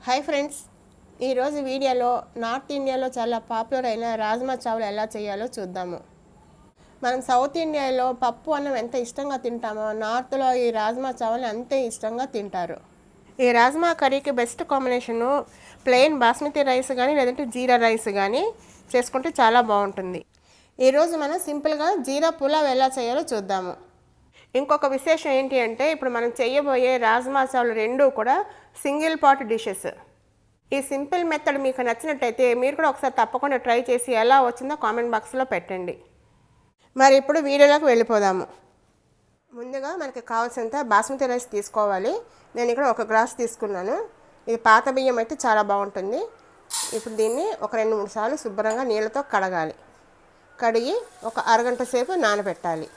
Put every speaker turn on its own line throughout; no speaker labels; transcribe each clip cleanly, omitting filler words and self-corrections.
Hi friends, ఈరోజు వీడియోలో north ఇండియాలో చాలా పాపులర్ అయిన రాజ్మా చావల్ ఎలా చేయాలో చూద్దాము. మనం సౌత్ ఇండియాలో పప్పు అన్నం ఎంత ఇష్టంగా తింటామో నార్త్లో ఈ రాజ్మా చావల్ అంతే ఇష్టంగా తింటారు. ఈ రాజ్మా కర్రీకి best combination plain basmati rice కానీ లేదంటే జీరా రైస్ కానీ చేసుకుంటే చాలా బాగుంటుంది. ఈరోజు మనం సింపుల్గా జీరా పులావ్ ఎలా చేయాలో చూద్దాము. ఇంకొక విశేషం ఏంటి అంటే ఇప్పుడు మనం చేయబోయే రాజ్మా చావల్ రెండూ కూడా సింగిల్ పాట్ డిషెస్. ఈ సింపుల్ మెథడ్ మీకు నచ్చినట్టయితే మీరు కూడా ఒకసారి తప్పకుండా ట్రై చేసి ఎలా వచ్చిందో కామెంట్ బాక్స్లో పెట్టండి. మరి ఇప్పుడు వీడియోలోకి వెళ్ళిపోదాము. ముందుగా మనకి కావాల్సినంత బాస్మతి రైస్ తీసుకోవాలి. నేను ఇక్కడ 1 గ్లాస్ తీసుకున్నాను. ఇది పాత బియ్యం అయితే చాలా బాగుంటుంది. ఇప్పుడు దీన్ని ఒక 2-3 సార్లు శుభ్రంగా నీళ్ళతో కడగాలి. కడిగి ఒక అరగంట సేపు నానబెట్టాలి.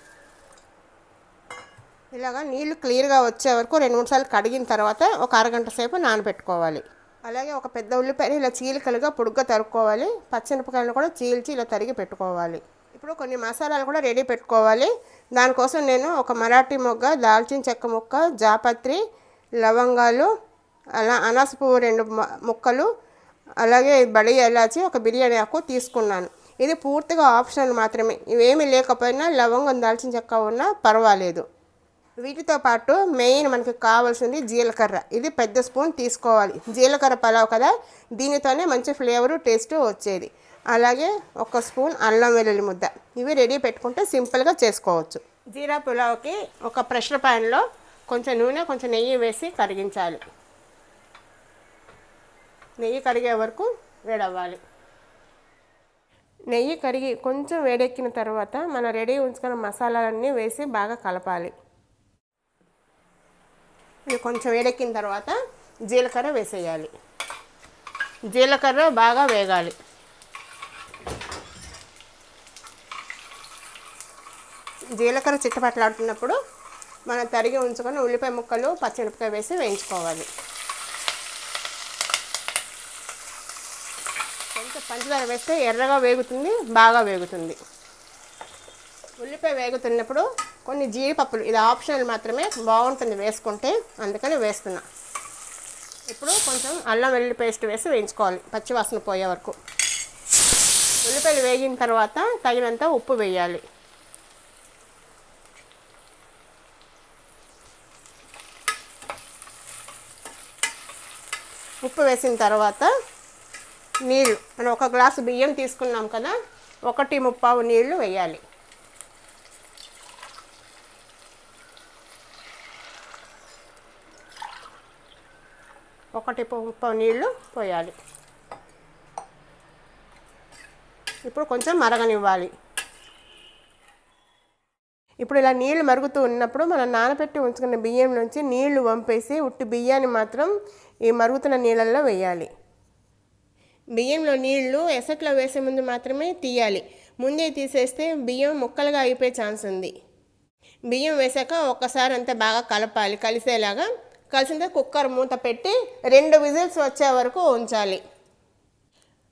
ఇలాగా నీళ్లు క్లియర్గా వచ్చే వరకు 2-3 సార్లు కడిగిన తర్వాత ఒక అరగంట సేపు నానబెట్టుకోవాలి. అలాగే ఒక పెద్ద ఉల్లిపాయని ఇలా చీలికలుగా పొడుగ్గా తరుక్కోవాలి. పచ్చిమిరపకాయలను కూడా చీల్చి ఇలా తరిగి పెట్టుకోవాలి. ఇప్పుడు కొన్ని మసాలాలు కూడా రెడీ పెట్టుకోవాలి. దానికోసం నేను ఒక మరాఠీ మొగ్గ, దాల్చిన చెక్క ముక్క, జాపత్రి, లవంగాలు, అనాస పువ్వు 2 ముక్కలు, అలాగే బడి ఇలాచి, ఒక బిర్యానీ ఆకు తీసుకున్నాను. ఇది పూర్తిగా ఆప్షనల్ మాత్రమే. ఇవేమీ లేకపోయినా లవంగం, దాల్చిన చెక్క ఉన్నా పర్వాలేదు. వీటితో పాటు మెయిన్ మనకి కావాల్సింది జీలకర్ర. ఇది పెద్ద స్పూన్ తీసుకోవాలి. జీలకర్ర పలావ్ కదా, దీనితోనే మంచి ఫ్లేవరు టేస్ట్ వచ్చేది. అలాగే 1 స్పూన్ అల్లం వెల్లుల్లి ముద్ద. ఇవి రెడీ పెట్టుకుంటే సింపుల్గా చేసుకోవచ్చు. జీరా పులావ్కి ఒక ప్రెషర్ ప్యాన్లో కొంచెం నూనె, కొంచెం నెయ్యి వేసి కరిగించాలి. నెయ్యి కరిగే వరకు వేడవ్వాలి. నెయ్యి కరిగి కొంచెం వేడెక్కిన తర్వాత మనం రెడీ ఉంచుకున్న మసాలాలన్నీ వేసి బాగా కలపాలి. ఇది కొంచెం వేడెక్కిన తర్వాత జీలకర్ర వేసేయాలి. జీలకర్ర బాగా వేగాలి. జీలకర్ర చిట్టపట్లాడుతున్నప్పుడు మనం తరిగి ఉంచుకొని ఉల్లిపాయ ముక్కలు, పచ్చిమిరపకాయ వేసి వేయించుకోవాలి. కొంచెం పంచదార వేస్తే ఎర్రగా వేగుతుంది, బాగా వేగుతుంది. ఉల్లిపాయ వేగుతున్నప్పుడు కొన్ని జీడిపప్పులు, ఇది ఆప్షనల్ మాత్రమే, బాగుంటుంది వేసుకుంటే, అందుకని వేస్తున్నా. ఇప్పుడు కొంచెం అల్లం వెల్లుల్లి పేస్ట్ వేసి వేయించుకోవాలి పచ్చివాసన పోయే వరకు. ఉల్లిపాయలు వేగిన తర్వాత తగినంత ఉప్పు వేయాలి. ఉప్పు వేసిన తర్వాత నీళ్ళు, మనం 1 గ్లాసు బియ్యం తీసుకున్నాం కదా, 1:3 నీళ్లు వేయాలి. 1:3 నీళ్లు పోయాలి. ఇప్పుడు కొంచెం మరగనివ్వాలి. ఇప్పుడు ఇలా నీళ్లు మరుగుతూ ఉన్నప్పుడు మనం నానబెట్టి ఉంచుకున్న బియ్యం నుంచి నీళ్లు వంపేసి ఉట్టి బియ్యాన్ని మాత్రం ఈ మరుగుతున్న నీళ్ళల్లో వేయాలి. బియ్యంలో నీళ్లు ఎసట్లో వేసే ముందు మాత్రమే తీయాలి. ముందే తీసేస్తే బియ్యం ముక్కలుగా అయిపోయే ఛాన్స్ ఉంది. బియ్యం వేసాక ఒక్కసారి అంతా బాగా కలపాలి. కలిసేలాగా కలిసిన కుక్కర్ మూత పెట్టి 2 విజిల్స్ వచ్చే వరకు ఉంచాలి.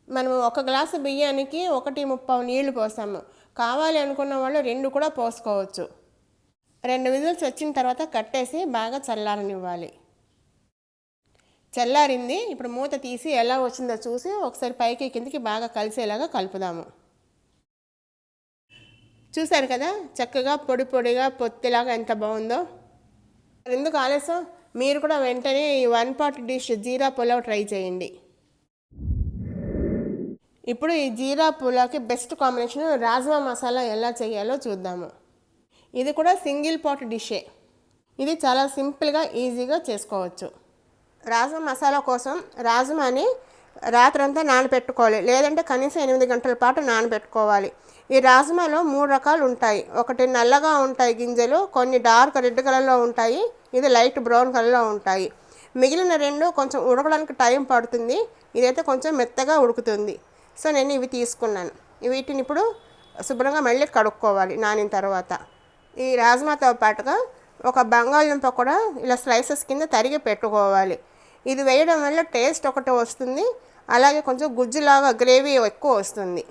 మనము 1 గ్లాసు బియ్యానికి 1:3 నీళ్లు పోసాము. కావాలి అనుకున్న వాళ్ళు 2 కూడా పోసుకోవచ్చు. 2 విజిల్స్ వచ్చిన తర్వాత కట్టేసి బాగా చల్లారనివ్వాలి. చల్లారింది. ఇప్పుడు మూత తీసి ఎలా వచ్చిందో చూసి ఒకసారి పైకి కిందికి బాగా కలిసేలాగా కలుపుదాము. చూసారు కదా, చక్కగా పొడి పొడిగా పొత్తిలాగా ఎంత బాగుందో. ఎందుకు ఆలస్యం, మీరు కూడా వెంటనే ఈ 1 పాట్ డిష్ జీరా పులావ్ ట్రై చేయండి. ఇప్పుడు ఈ జీరా పులావ్కి బెస్ట్ కాంబినేషన్ రాజ్మా మసాలా ఎలా చేయాలో చూద్దాము. ఇది కూడా సింగిల్ పాట్ డిషే. ఇది చాలా సింపుల్గా ఈజీగా చేసుకోవచ్చు. రాజ్మా మసాలా కోసం రాజ్మాని రాత్రంతా నానబెట్టుకోవాలి, లేదంటే కనీసం 8 గంటల పాటు నానబెట్టుకోవాలి. ఈ రాజ్మాలో 3 రకాలు ఉంటాయి. ఒకటి నల్లగా ఉంటాయి గింజలు, కొన్ని డార్క్ రెడ్ కలర్లో ఉంటాయి, ఇది లైట్ బ్రౌన్ కలర్లో ఉంటాయి. మిగిలిన 2 కొంచెం ఉడకడానికి టైం పడుతుంది, ఇదైతే కొంచెం మెత్తగా ఉడుకుతుంది. సో నేను ఇవి తీసుకున్నాను. వీటిని ఇప్పుడు శుభ్రంగా మళ్ళీ కడుక్కోవాలి నానిన తర్వాత. ఈ రాజ్మాతో పాటుగా ఒక బంగాళదుంప కూడా ఇలా స్లైసెస్ కింద తరిగి పెట్టుకోవాలి. ఇది వేయడం వల్ల టేస్ట్ ఒకటి వస్తుంది, అలాగే కొంచెం గుజ్జులాగా గ్రేవీ ఎక్కువ వస్తుంది.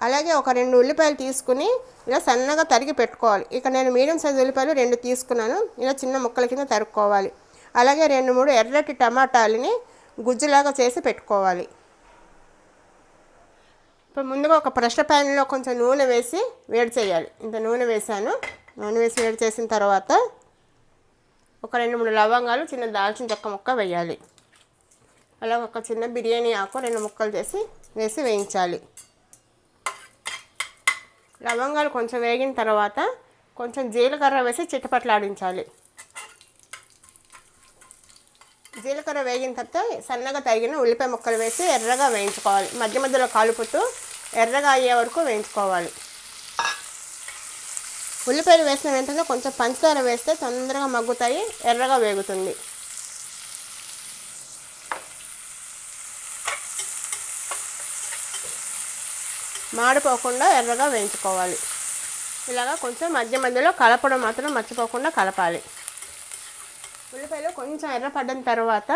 అలాగే ఒక 2 ఉల్లిపాయలు తీసుకుని ఇలా సన్నగా తరిగి పెట్టుకోవాలి. ఇక నేను మీడియం సైజు ఉల్లిపాయలు 2 తీసుకున్నాను. ఇలా చిన్న ముక్కల కింద తరుక్కోవాలి. అలాగే 2-3 ఎర్రటి టమాటాలని గుజ్జులాగా చేసి పెట్టుకోవాలి. ఇప్పుడు ముందుగా ఒక ప్రెషర్ ప్యాన్లో కొంచెం నూనె వేసి వేడి చేయాలి. ఇంత నూనె వేసాను. నూనె వేసి వేడి చేసిన తర్వాత ఒక 2-3 లవంగాలు, చిన్న దాల్చిన చెక్క ముక్క వేయాలి. అలాగే ఒక చిన్న బిర్యానీ ఆకు 2 ముక్కలు చేసి వేసి వేయించాలి. లవంగాలు కొంచెం వేగిన తర్వాత కొంచెం జీలకర్ర వేసి చిటపట్లాడించాలి. జీలకర్ర వేగిన తర్వాత సన్నగా తరిగిన ఉల్లిపాయ ముక్కలు వేసి ఎర్రగా వేయించుకోవాలి. మధ్య మధ్యలో కలుపుతూ ఎర్రగా అయ్యే వరకు వేయించుకోవాలి. ఉల్లిపాయలు వేసిన వెంటనే కొంచెం పంచదార వేస్తే తొందరగా మగ్గుతాయి, ఎర్రగా వేగుతుంది. మాడిపోకుండా ఎర్రగా వేయించుకోవాలి. ఇలాగా కొంచెం మధ్య మధ్యలో కలపడం మాత్రం మర్చిపోకుండా కలపాలి. ఉల్లిపాయలు కొంచెం ఎర్రపడ్డిన తర్వాత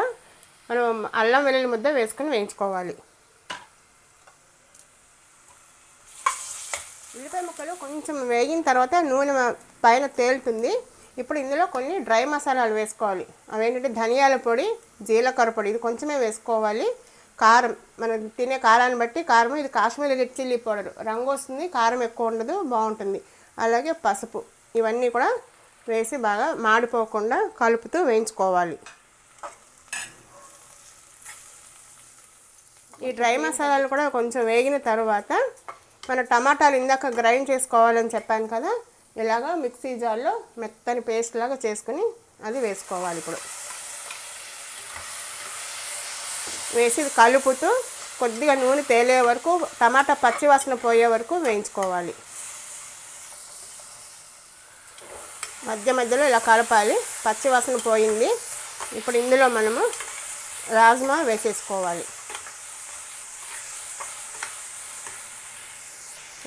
మనం అల్లం వెల్లుల్లి ముద్ద వేసుకొని వేయించుకోవాలి. ఉల్లిపాయ ముక్కలు కొంచెం వేగిన తర్వాత నూనె పైన తేలుతుంది. ఇప్పుడు ఇందులో కొన్ని డ్రై మసాలాలు వేసుకోవాలి. అవేంటంటే ధనియాల పొడి, జీలకర్ర పొడి, ఇది కొంచెమే వేసుకోవాలి. కారం, మనం తినే కారాన్ని బట్టి కారం. ఇది కాశ్మీరీ రెడ్ చిల్లీ పౌడర్, రంగు వస్తుంది, కారం ఎక్కువ ఉండదు, బాగుంటుంది. అలాగే పసుపు, ఇవన్నీ కూడా వేసి బాగా మాడిపోకుండా కలుపుతూ వేయించుకోవాలి. ఈ డ్రై మసాలాలు కూడా కొంచెం వేగిన తర్వాత మన టమాటాలు ఇందాక గ్రైండ్ చేసుకోవాలని చెప్పాను కదా, ఇలాగా మిక్సీ జార్లో మెత్తని పేస్ట్ లాగా చేసుకుని అది వేసుకోవాలి. ఇప్పుడు వేసి కలుపుతూ కొద్దిగా నూనె తేలే వరకు, టమాటా పచ్చివాసన పోయే వరకు వేయించుకోవాలి. మధ్య మధ్యలో ఇలా కలపాలి. పచ్చివాసన పోయింది. ఇప్పుడు ఇందులో మనము రాజ్మా వేసేసుకోవాలి.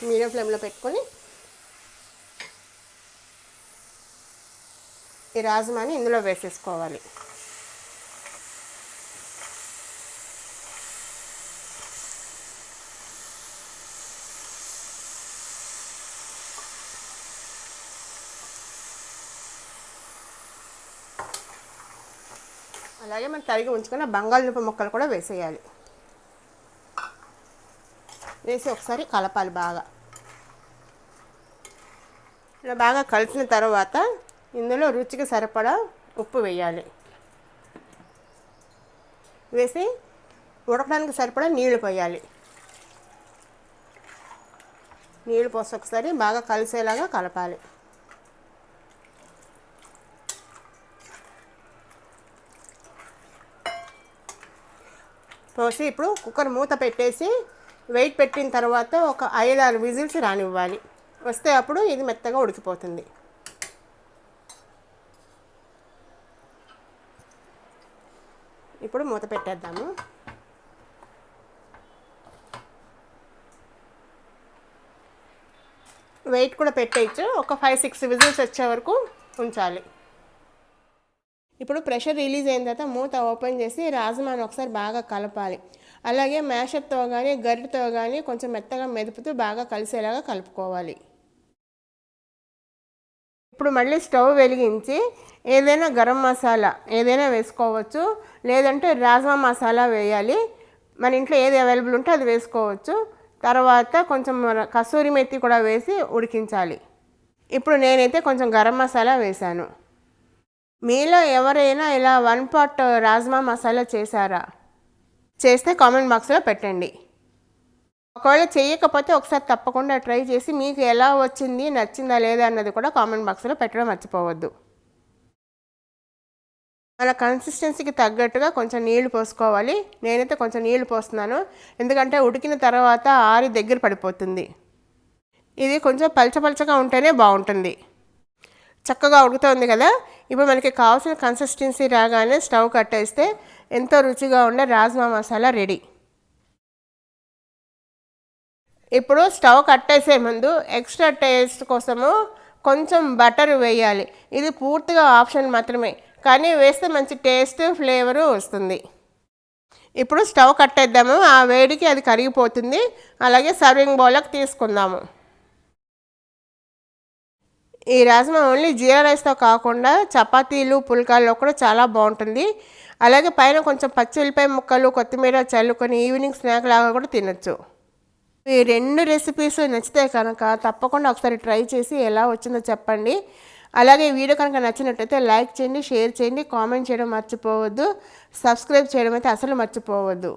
మీడియం ఫ్లేమ్లో పెట్టుకొని ఈ రాజ్మాని ఇందులో వేసేసుకోవాలి. అలాగే మనం తరిగి ఉంచుకున్న బంగాళదుంప ముక్కలు కూడా వేసేయాలి. వేసి ఒకసారి కలపాలి బాగా. ఇలా బాగా కలిసిన తర్వాత ఇందులో రుచికి సరిపడా ఉప్పు వేయాలి. వేసి ఉడకడానికి సరిపడా నీళ్లు పోయాలి. నీళ్లు పోసి ఒకసారి బాగా కలిసేలాగా కలపాలి. పోసి ఇప్పుడు కుక్కర్ మూత పెట్టేసి వెయిట్ పెట్టిన తర్వాత ఒక 5-6 విజిల్స్ రానివ్వాలి. వస్తే అప్పుడు ఇది మెత్తగా ఉడికిపోతుంది. ఇప్పుడు మూత పెట్టేద్దాము. వెయిట్ కూడా పెట్టేయచ్చు. ఒక 5-6 విజిల్స్ వచ్చే వరకు ఉంచాలి. ఇప్పుడు ప్రెషర్ రిలీజ్ అయిన తర్వాత మూత ఓపెన్ చేసి రాజ్మాను ఒకసారి బాగా కలపాలి. అలాగే మ్యాషర్తో కానీ గరిటతో కానీ కొంచెం మెత్తగా మెదుపుతూ బాగా కలిసేలాగా కలుపుకోవాలి. ఇప్పుడు మళ్ళీ స్టవ్ వెలిగించి ఏదైనా గరం మసాలా ఏదైనా వేసుకోవచ్చు, లేదంటే రాజ్మా మసాలా వేయాలి. మన ఇంట్లో ఏది అవైలబుల్ ఉంటే అది వేసుకోవచ్చు. తర్వాత కొంచెం కసూరి మెత్తి కూడా వేసి ఉడికించాలి. ఇప్పుడు నేనైతే కొంచెం గరం మసాలా వేశాను. మీలో ఎవరైనా ఇలా 1 పాట్ రాజ్మా మసాలా చేశారా? చేస్తే కామెంట్ బాక్స్లో పెట్టండి. ఒకవేళ చేయకపోతే ఒకసారి తప్పకుండా ట్రై చేసి మీకు ఎలా వచ్చింది, నచ్చిందా లేదా అన్నది కూడా కామెంట్ బాక్స్లో పెట్టడం మర్చిపోవద్దు. మన కన్సిస్టెన్సీకి తగ్గట్టుగా కొంచెం నీళ్లు పోసుకోవాలి. నేనైతే కొంచెం నీళ్లు పోస్తున్నాను, ఎందుకంటే ఉడికిన తర్వాత ఆరి దగ్గర పడిపోతుంది. ఇది కొంచెం పలచపలచగా ఉంటేనే బాగుంటుంది. చక్కగా ఉడుకుతుంది కదా. ఇప్పుడు మనకి కావాల్సిన కన్సిస్టెన్సీ రాగానే స్టవ్ కట్టేస్తే ఎంతో రుచిగా ఉండే రాజ్మా మసాలా రెడీ. ఇప్పుడు స్టవ్ కట్టేసే ముందు ఎక్స్ట్రా టేస్ట్ కోసము కొంచెం బటర్ వేయాలి. ఇది పూర్తిగా ఆప్షన్ మాత్రమే, కానీ వేస్తే మంచి టేస్ట్ ఫ్లేవరు వస్తుంది. ఇప్పుడు స్టవ్ కట్టేద్దాము. ఆ వేడికి అది కరిగిపోతుంది. అలాగే సర్వింగ్ బౌల్లోకి తీసుకుందాము. ఈ రాజ్మా ఓన్లీ జీరా రైస్తో కాకుండా చపాతీలు పుల్కాల్లో కూడా చాలా బాగుంటుంది. అలాగే పైన కొంచెం పచ్చి ఉల్లిపాయ ముక్కలు కొత్తిమీర చల్లుకొని ఈవినింగ్ స్నాక్ లాగా కూడా తినొచ్చు. ఈ 2 రెసిపీస్ నచ్చితే కనుక తప్పకుండా ఒకసారి ట్రై చేసి ఎలా వచ్చిందో చెప్పండి. అలాగే వీడియో కనుక నచ్చినట్టయితే లైక్ చేయండి, షేర్ చేయండి, కామెంట్ చేయడం మర్చిపోవద్దు, సబ్స్క్రైబ్ చేయడం అయితే అసలు మర్చిపోవద్దు.